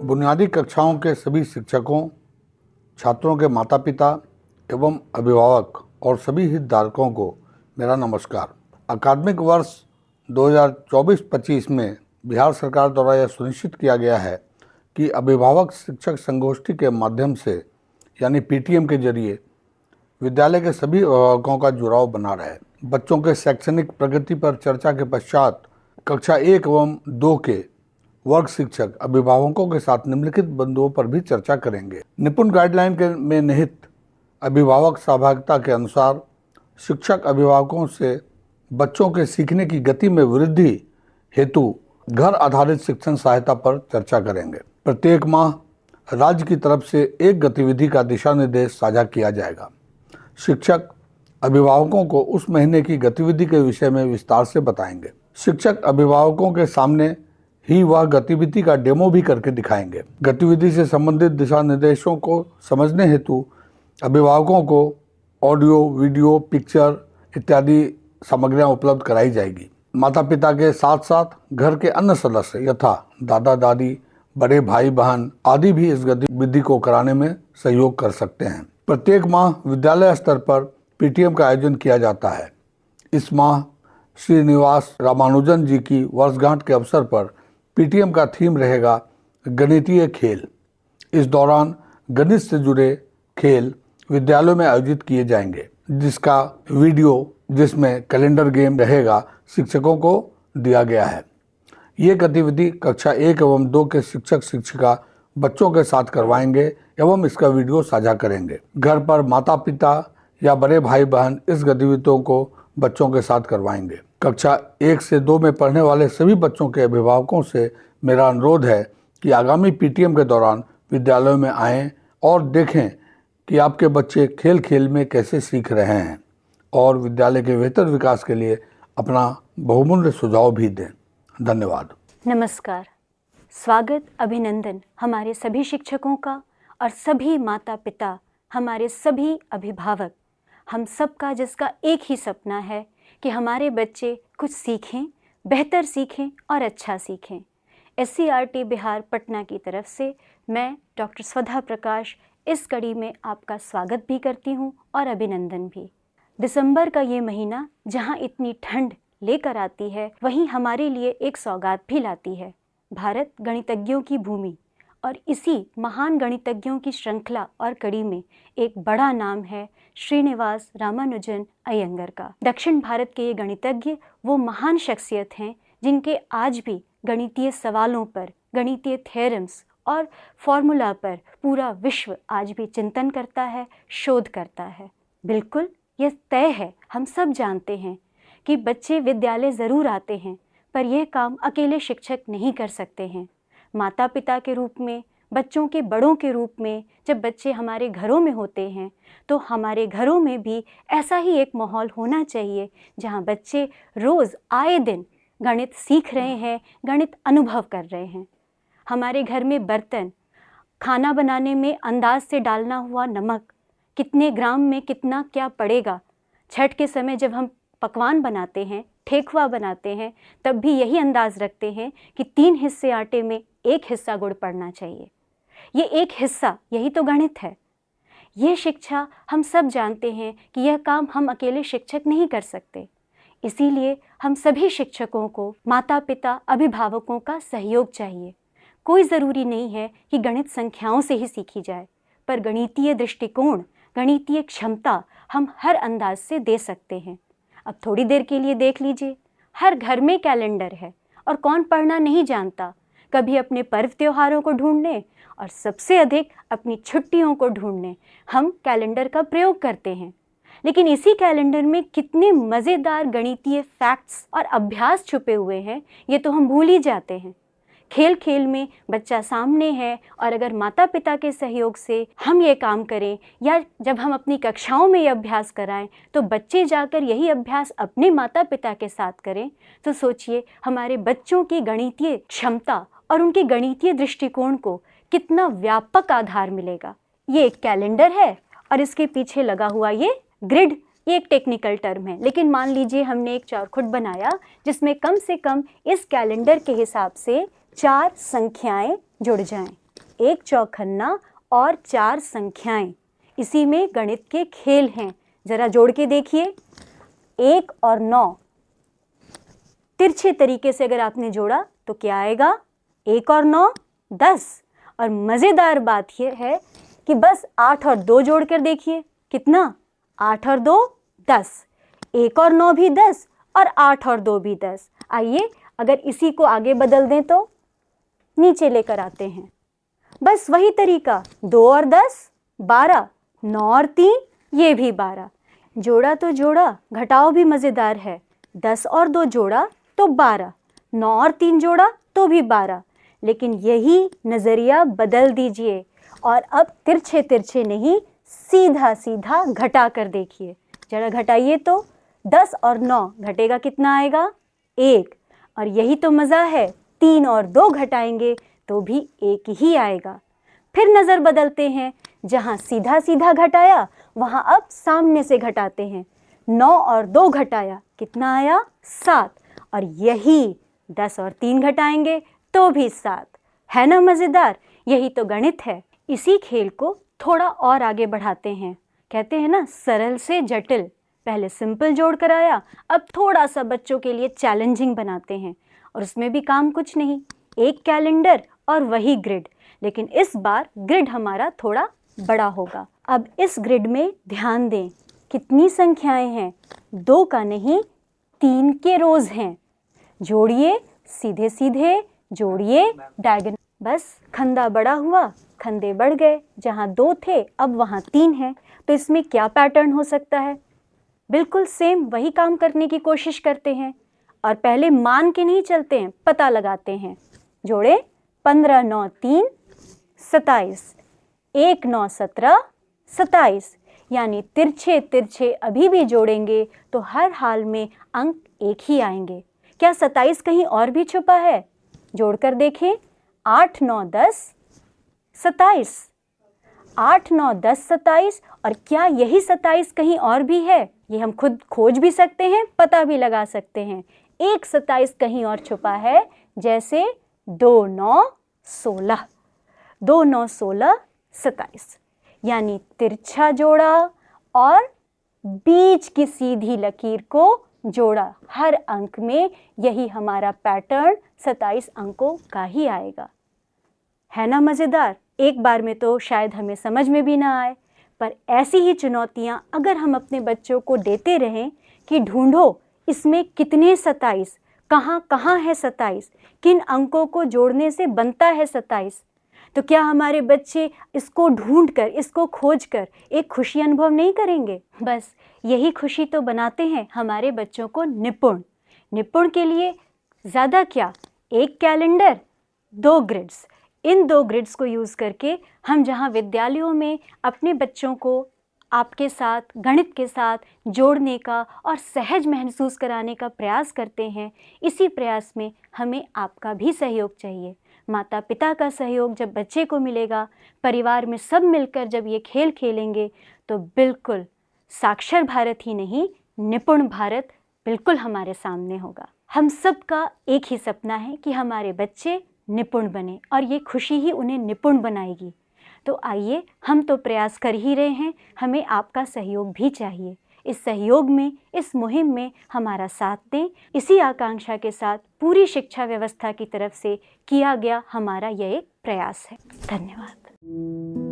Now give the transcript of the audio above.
बुनियादी कक्षाओं के सभी शिक्षकों, छात्रों के माता पिता एवं अभिभावक और सभी हितधारकों को मेरा नमस्कार। अकादमिक वर्ष 2024-25 में बिहार सरकार द्वारा यह सुनिश्चित किया गया है कि अभिभावक शिक्षक संगोष्ठी के माध्यम से यानी पीटीएम के जरिए विद्यालय के सभी अभिभावकों का जुड़ाव बना रहे। बच्चों के शैक्षणिक प्रगति पर चर्चा के पश्चात कक्षा 1 एवं 2 के वर्ग शिक्षक अभिभावकों के साथ निम्नलिखित बिंदुओं पर भी चर्चा करेंगे। निपुण गाइडलाइन में निहित अभिभावक सहभागिता के अनुसार शिक्षक अभिभावकों से बच्चों के सीखने की गति में वृद्धि हेतु घर आधारित शिक्षण सहायता पर चर्चा करेंगे। प्रत्येक माह राज्य की तरफ से एक गतिविधि का दिशा निर्देश साझा किया जाएगा। शिक्षक अभिभावकों को उस महीने की गतिविधि के विषय में विस्तार से बताएंगे। शिक्षक अभिभावकों के सामने ही वह गतिविधि का डेमो भी करके दिखाएंगे। गतिविधि से संबंधित दिशा निर्देशों को समझने हेतु अभिभावकों को ऑडियो, वीडियो, पिक्चर इत्यादि सामग्रियां उपलब्ध कराई जाएगी। माता पिता के साथ साथ घर के अन्य सदस्य यथा दादा दादी, बड़े भाई बहन आदि भी इस गतिविधि को कराने में सहयोग कर सकते हैं। प्रत्येक माह विद्यालय स्तर पर पीटीएम का आयोजन किया जाता है। इस माह श्रीनिवास रामानुजन जी की वर्षगांठ के अवसर पर पीटीएम का थीम रहेगा गणितीय खेल। इस दौरान गणित से जुड़े खेल विद्यालयों में आयोजित किए जाएंगे, जिसका वीडियो जिसमें कैलेंडर गेम रहेगा शिक्षकों को दिया गया है। ये गतिविधि कक्षा 1 एवं 2 के शिक्षक शिक्षिका बच्चों के साथ करवाएंगे एवं इसका वीडियो साझा करेंगे। घर पर माता पिता या बड़े भाई बहन इस गतिविधियों को बच्चों के साथ करवाएंगे। कक्षा 1 से 2 में पढ़ने वाले सभी बच्चों के अभिभावकों से मेरा अनुरोध है कि आगामी पीटीएम के दौरान विद्यालयों में आएं और देखें कि आपके बच्चे खेल खेल में कैसे सीख रहे हैं और विद्यालय के बेहतर विकास के लिए अपना बहुमूल्य सुझाव भी दें। धन्यवाद। नमस्कार, स्वागत, अभिनंदन हमारे सभी शिक्षकों का और सभी माता पिता, हमारे सभी अभिभावक, हम सबका जिसका एक ही सपना है कि हमारे बच्चे कुछ सीखें, बेहतर सीखें और अच्छा सीखें। SCRT बिहार पटना की तरफ से मैं डॉक्टर स्वधा प्रकाश इस कड़ी में आपका स्वागत भी करती हूँ और अभिनंदन भी। दिसंबर का ये महीना जहाँ इतनी ठंड लेकर आती है, वहीं हमारे लिए एक सौगात भी लाती है। भारत गणितज्ञों की भूमि और इसी महान गणितज्ञों की श्रृंखला और कड़ी में एक बड़ा नाम है श्रीनिवास रामानुजन अयंगर का। दक्षिण भारत के ये गणितज्ञ वो महान शख्सियत हैं जिनके आज भी गणितीय सवालों पर, गणितीय थ्योरम्स और फॉर्मूला पर पूरा विश्व आज भी चिंतन करता है, शोध करता है। बिल्कुल यह तय है, हम सब जानते हैं कि बच्चे विद्यालय ज़रूर आते हैं, पर यह काम अकेले शिक्षक नहीं कर सकते हैं। माता पिता के रूप में, बच्चों के बड़ों के रूप में जब बच्चे हमारे घरों में होते हैं तो हमारे घरों में भी ऐसा ही एक माहौल होना चाहिए जहां बच्चे रोज़ आए दिन गणित सीख रहे हैं, गणित अनुभव कर रहे हैं। हमारे घर में बर्तन, खाना बनाने में अंदाज से डालना हुआ नमक, कितने ग्राम में कितना क्या पड़ेगा। छठ के समय जब हम पकवान बनाते हैं, ठेकुआ बनाते हैं, तब भी यही अंदाज रखते हैं कि 3 हिस्से आटे में 1 हिस्सा गुड़ पड़ना चाहिए। ये एक हिस्सा, यही तो गणित है। ये शिक्षा हम सब जानते हैं कि यह काम हम अकेले शिक्षक नहीं कर सकते। इसीलिए हम सभी शिक्षकों को, माता पिता, अभिभावकों का सहयोग चाहिए। कोई ज़रूरी नहीं है कि गणित संख्याओं से ही सीखी जाए, पर गणितीय दृष्टिकोण, गणितीय क्षमता हम हर अंदाज से दे सकते हैं। अब थोड़ी देर के लिए देख लीजिए, हर घर में कैलेंडर है और कौन पढ़ना नहीं जानता। कभी अपने पर्व त्योहारों को ढूंढने और सबसे अधिक अपनी छुट्टियों को ढूंढने हम कैलेंडर का प्रयोग करते हैं। लेकिन इसी कैलेंडर में कितने मज़ेदार गणितीय फैक्ट्स और अभ्यास छुपे हुए हैं, ये तो हम भूल ही जाते हैं। खेल खेल में बच्चा सामने है और अगर माता पिता के सहयोग से हम ये काम करें या जब हम अपनी कक्षाओं में ये अभ्यास कराएं तो बच्चे जाकर यही अभ्यास अपने माता पिता के साथ करें, तो सोचिए हमारे बच्चों की गणितीय क्षमता और उनके गणितीय दृष्टिकोण को कितना व्यापक आधार मिलेगा। ये एक कैलेंडर है और इसके पीछे लगा हुआ ये ग्रिड, ये एक टेक्निकल टर्म है, लेकिन मान लीजिए हमने एक चौखुट बनाया जिसमें कम से कम इस कैलेंडर के हिसाब से 4 संख्याएं जुड़ जाएं। एक चौखन्ना और 4 संख्याएं। इसी में गणित के खेल हैं। जरा जोड़ के देखिए, 1 और 9 तिरछे तरीके से अगर आपने जोड़ा तो क्या आएगा? 1 और 9 10। और मज़ेदार बात यह है कि बस 8 और 2 जोड़ कर देखिए, कितना? 8 और 2 10, 1 और 9 भी 10 और 8 और 2 भी 10। आइए अगर इसी को आगे बदल दें तो नीचे लेकर आते हैं। बस वही तरीका, 2 और 10 12, 9 और 3 ये भी 12। जोड़ा तो जोड़ा, घटाओ भी मज़ेदार है। 10 और 2 जोड़ा तो 12, 9 और 3 जोड़ा तो भी 12। लेकिन यही नज़रिया बदल दीजिए और अब तिरछे तिरछे नहीं, सीधा सीधा घटा कर देखिए। जरा घटाइए तो 10 और 9 घटेगा कितना आएगा? 1। और यही तो मज़ा है, 3 और 2 घटाएंगे तो भी 1 ही आएगा। फिर नज़र बदलते हैं, जहाँ सीधा सीधा घटाया वहाँ अब सामने से घटाते हैं। 9 और 2 घटाया, कितना आया? 7। और यही 10 और 3 घटाएंगे तो भी 7। है ना मज़ेदार? यही तो गणित है। इसी खेल को थोड़ा और आगे बढ़ाते हैं। कहते हैं ना, सरल से जटिल। पहले सिंपल जोड़ कर आया, अब थोड़ा सा बच्चों के लिए चैलेंजिंग बनाते हैं। और उसमें भी काम कुछ नहीं, एक कैलेंडर और वही ग्रिड, लेकिन इस बार ग्रिड हमारा थोड़ा बड़ा होगा। अब इस ग्रिड में ध्यान दें, कितनी संख्याएं हैं? 2 का नहीं, 3 के रोज हैं। जोड़िए, सीधे सीधे जोड़िए, डायगोनल। बस खंदा बड़ा हुआ, खंदे बढ़ गए। जहाँ 2 थे अब वहाँ 3 हैं। तो इसमें क्या पैटर्न हो सकता है? बिल्कुल सेम वही काम करने की कोशिश करते हैं और पहले मान के नहीं चलते हैं, पता लगाते हैं। जोड़े, 15 9 3 27, 1 9 17 27। यानी तिरछे तिरछे अभी भी जोड़ेंगे तो हर हाल में अंक एक ही आएंगे। क्या 27 कहीं और भी छुपा है? जोड़कर देखें, 8 9 10 27, 8 9 10 27। और क्या यही 27 कहीं और भी है? ये हम खुद खोज भी सकते हैं, पता भी लगा सकते हैं। एक 27 कहीं और छुपा है, जैसे 2 9 16, 2 9 16 27। यानी तिरछा जोड़ा और बीच की सीधी लकीर को जोड़ा। हर अंक में यही हमारा पैटर्न 27 अंकों का ही आएगा। है ना मज़ेदार? एक बार में तो शायद हमें समझ में भी ना आए, पर ऐसी ही चुनौतियां अगर हम अपने बच्चों को देते रहें कि ढूंढो इसमें कितने 27, कहाँ कहाँ है 27, किन अंकों को जोड़ने से बनता है 27, तो क्या हमारे बच्चे इसको ढूंढकर, इसको खोजकर एक खुशी अनुभव नहीं करेंगे? बस यही खुशी तो बनाते हैं हमारे बच्चों को निपुण। निपुण के लिए ज़्यादा क्या, एक कैलेंडर, 2 ग्रिड्स। इन 2 ग्रिड्स को यूज़ करके हम जहाँ विद्यालयों में अपने बच्चों को आपके साथ, गणित के साथ जोड़ने का और सहज महसूस कराने का प्रयास करते हैं, इसी प्रयास में हमें आपका भी सहयोग चाहिए। माता पिता का सहयोग जब बच्चे को मिलेगा, परिवार में सब मिलकर जब ये खेल खेलेंगे, तो बिल्कुल साक्षर भारत ही नहीं, निपुण भारत बिल्कुल हमारे सामने होगा। हम सबका एक ही सपना है कि हमारे बच्चे निपुण बने और ये खुशी ही उन्हें निपुण बनाएगी। तो आइए, हम तो प्रयास कर ही रहे हैं, हमें आपका सहयोग भी चाहिए। इस सहयोग में, इस मुहिम में हमारा साथ दें। इसी आकांक्षा के साथ पूरी शिक्षा व्यवस्था की तरफ से किया गया हमारा यह एक प्रयास है। धन्यवाद।